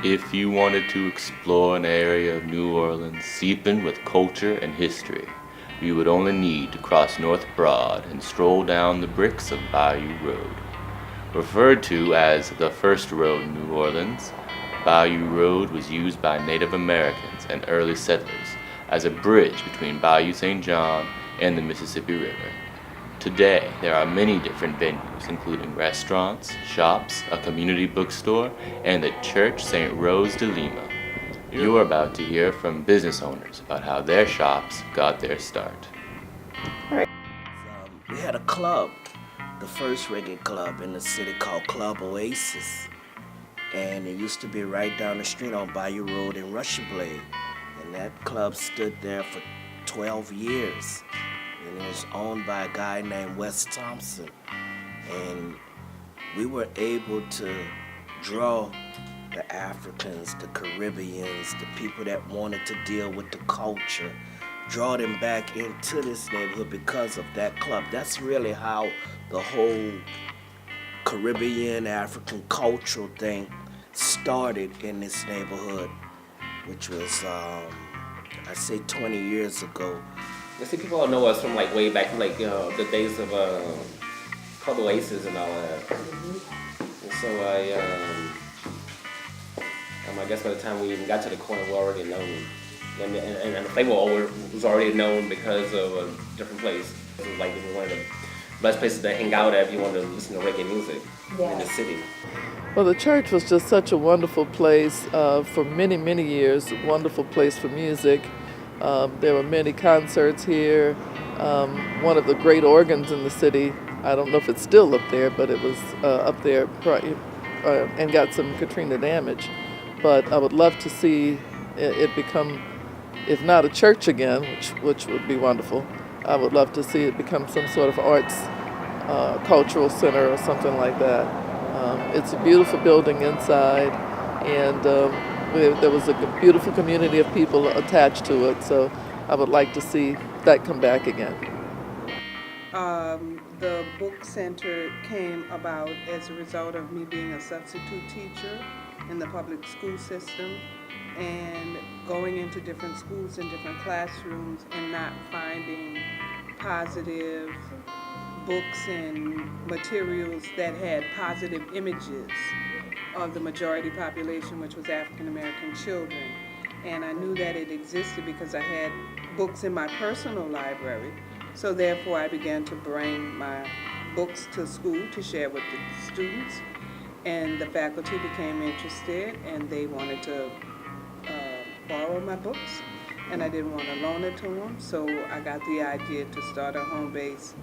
If you wanted to explore an area of New Orleans seeping with culture and history, you would only need to cross North Broad and stroll down the bricks of Bayou Road. Referred to as the first road in New Orleans, Bayou Road was used by Native Americans and early settlers as a bridge between Bayou St. John and the Mississippi River. Today, there are many different venues, including restaurants, shops, a community bookstore, and the Church St. Rose de Lima. You're about to hear from business owners about how their shops got their start. We had a club, the first reggae club in the city called Club Oasis. And it used to be right down the street on Bayou Road in Russia-Blade. And that club stood there for 12 years. And it was owned by a guy named Wes Thompson. And we were able to draw the Africans, the Caribbeans, the people that wanted to deal with the culture, draw them back into this neighborhood because of that club. That's really how the whole Caribbean, African cultural thing started in this neighborhood, which was, I say 20 years ago. I see people all know us from like way back, like the days of Club Oasis and all that. Mm-hmm. And so I guess by the time we even got to the corner, we were already known. And the flavor was already known because of a different place. It was like one of the best places to hang out at if you wanted to listen to reggae music in the city. Well, the church was just such a wonderful place for many, many years, a wonderful place for music. There were many concerts here. One of the great organs in the city, I don't know if it's still up there, but it was up there and got some Katrina damage. But I would love to see it become, if not a church again, which would be wonderful, I would love to see it become some sort of arts cultural center or something like that. It's a beautiful building inside, and there was a beautiful community of people attached to it, so I would like to see that come back again. The book center came about as a result of me being a substitute teacher in the public school system and going into different schools and different classrooms and not finding positive books and materials that had positive images of the majority population, which was African American children. And I knew that it existed because I had books in my personal library. So therefore I began to bring my books to school to share with the students. And the faculty became interested and they wanted to borrow my books. And I didn't want to loan it to them. So I got the idea to start a home-based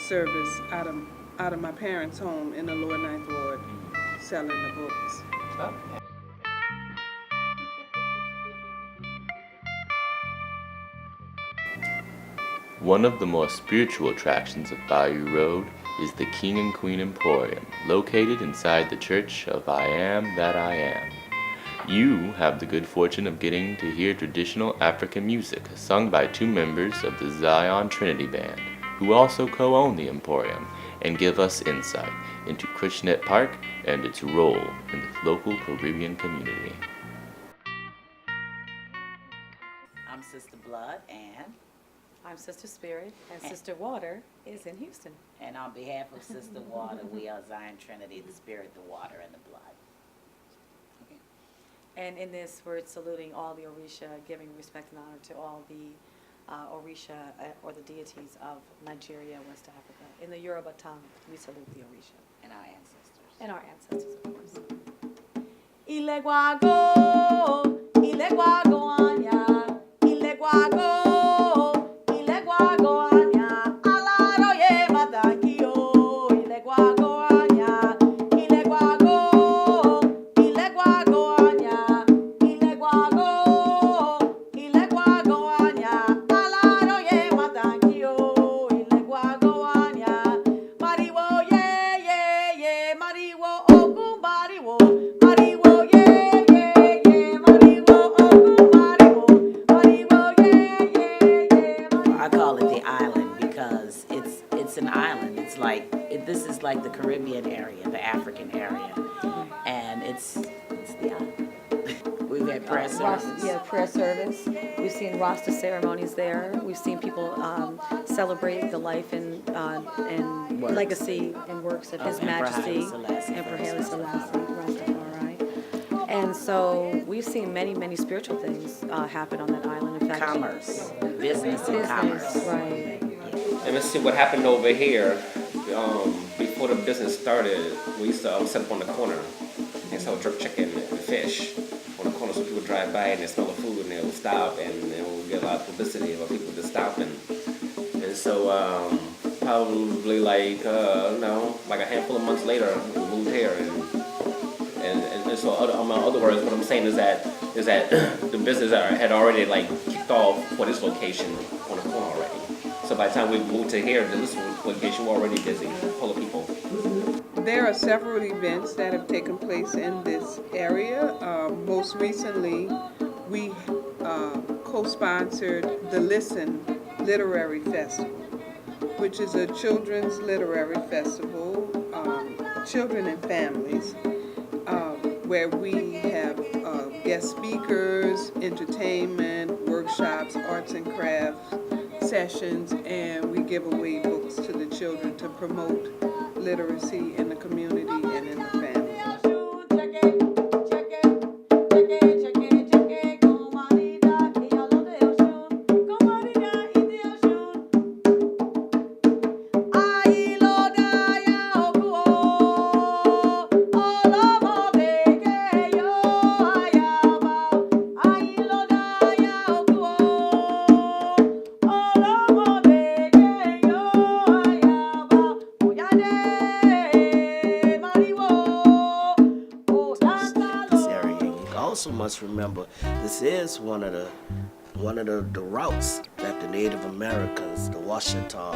service out of my parents' home in the Lower Ninth Ward, selling the books. One of the more spiritual attractions of Bayou Road is the King and Queen Emporium, located inside the Church of I Am That I Am. You have the good fortune of getting to hear traditional African music sung by two members of the Zion Trinity Band, who also co-own the Emporium and give us insight into Kruttschnitt Park and its role in the local Caribbean community. I'm Sister Blood, and I'm Sister Spirit, and Sister Water is in Houston. And on behalf of Sister Water, we are Zion Trinity, the Spirit, the Water, and the Blood. Okay. And in this, we're saluting all the Orisha, giving respect and honor to all the Orisha or the deities of Nigeria, West Africa. In the Yoruba tongue, we salute the Orisha. And our ancestors. And our ancestors, of course. Ilegwago, Ilegwago anya, Ilegwago. This is like the Caribbean area, the African area, and it's the island. We've had prayer service. Yeah, prayer service. We've seen Rasta ceremonies there. We've seen people celebrate the life and Works. legacy and works of His Emperor Majesty, Haile Selassie Emperor first. Haile Selassie, Rastafari. And so we've seen many, many spiritual things happen on that island. In fact, Commerce, business and commerce. right? And let's see what happened over here. Before the business started, we used to set up on the corner and sell jerk chicken and fish on the corner, so people drive by and they smell the food and they'll stop, and we'll get a lot of publicity about people just stopping. And so probably like like a handful of months later, we moved here, and so other words, what I'm saying is that the business had already like kicked off for this location on the corner already. So by the time we moved to here, this location, we're already busy, full of people. There are several events that have taken place in this area. Most recently, we co-sponsored the Listen Literary Festival, which is a children's literary festival, children and families, where we have guest speakers, entertainment, workshops, arts and crafts sessions, and we give away books to the children to promote literacy in the community and in the family. Also must remember, this is one of the routes that the Native Americans, the Washita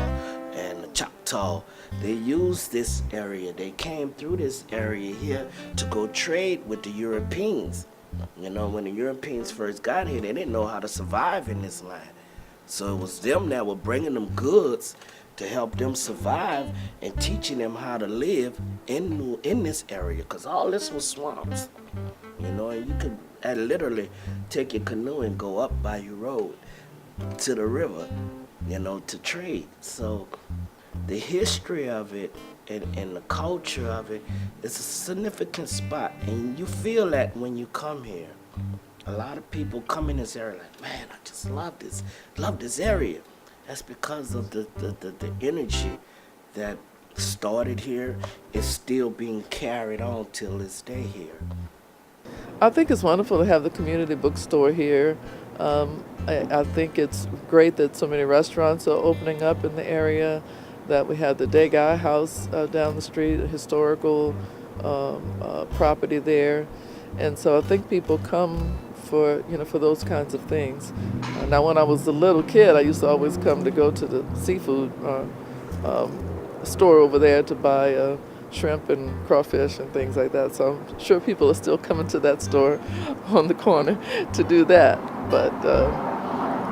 and the Choctaw, they used this area. They came through this area here to go trade with the Europeans. You know, when the Europeans first got here, they didn't know how to survive in this land. So it was them that were bringing them goods to help them survive and teaching them how to live in this area, because all this was swamps. You know, and you could literally take your canoe and go up Bayou Road to the river, you know, to trade. So the history of it and the culture of it is a significant spot. And you feel that when you come here. A lot of people come in this area like, man, I just love this area. That's because of the energy that started here is still being carried on till this day here. I think it's wonderful to have the community bookstore here. I think it's great that so many restaurants are opening up in the area, that we have the Degai House down the street, a historical property there. And so I think people come for those kinds of things. Now, when I was a little kid, I used to always come to go to the seafood store over there to buy shrimp and crawfish and things like that. So I'm sure people are still coming to that store on the corner to do that. But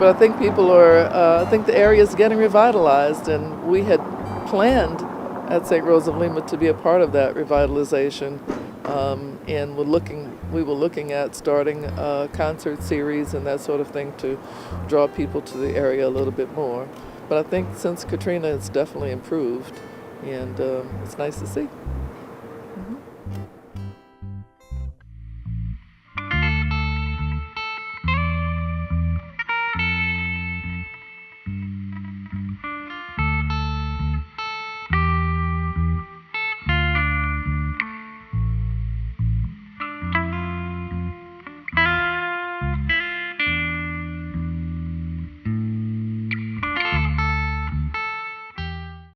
I think people are. I think the area is getting revitalized, and we had planned at St. Rose of Lima to be a part of that revitalization. And we were looking at starting a concert series and that sort of thing to draw people to the area a little bit more. But I think since Katrina, it's definitely improved, and it's nice to see.